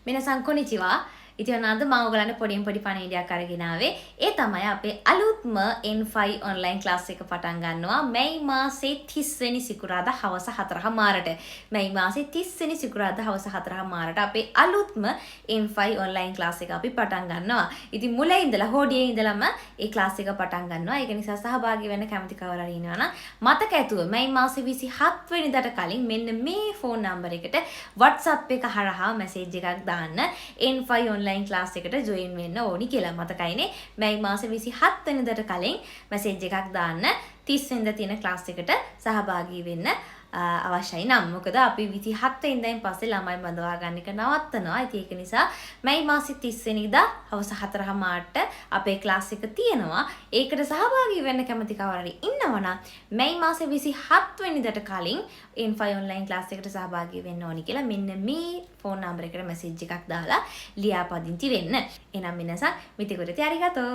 මිනසන් කොනිචිවා. ඉතින් අද මම ඔයගලන්ට පොඩියෙන් පොඩි පණිවිඩයක් අරගෙන ආවේ. ඒ තමයි අපේ අලුත්ම N5 online class එක පටන් ගන්නවා මේ මාසේ 30 වෙනි සිකුරාදා හවස 4:00ට. මේ මාසේ 30 වෙනි සිකුරාදා හවස 4:00ට අපේ අලුත්ම N5 online class එක අපි පටන් ගන්නවා. ඉතින් මුලින් ඉඳලා හොඩියේ ඉඳලම ඒ class එක පටන් ගන්නවා. ඒක නිසා සහභාගී වෙන්න කැමති කවුරු හරි ඉන්නවා නම් මතක ඇතුව මේ මාසේ 27 වෙනිදාට කලින් මෙන්න මේ phone number එකට WhatsApp එක හරහා message එකක් දාන්න. N5 online ක්ලාස් එකට ජොයින් වෙන්න ඕනි කියලා මතකයිනේ. මේ මාසේ 27 වෙනිදාට කලින් මැසේජ් එකක් දාන්න 30 වෙනිදා තියෙන ක්ලාස් එකට සහභාගී වෙන්න අවශ්‍යයි නම්. මොකද අපි 27 වෙනිදායින් පස්සේ ළමයි බඳවා ගන්න එක නවත්තනවා. ඉතින් ඒක නිසා මේ මාසේ 30 වෙනිදා හවස 4:00ට අපේ ක්ලාස් එක තියෙනවා. ඒකට සහභාගී වෙන්න කැමති කවුරු හරි ඉන්නවනම් මේ මාසේ 27 වෙනිදාට කලින් N5 online ක්ලාස් එකට සහභාගී වෙන්න ඕනි කියලා මෙන්න මේ ෆෝන් නම්බර් එකට මැසේජ් එකක් දාලා ලියාපදිංචි වෙන්න. එහෙනම් මිනිසා මිතිකුරේ තියාරිගතෝ.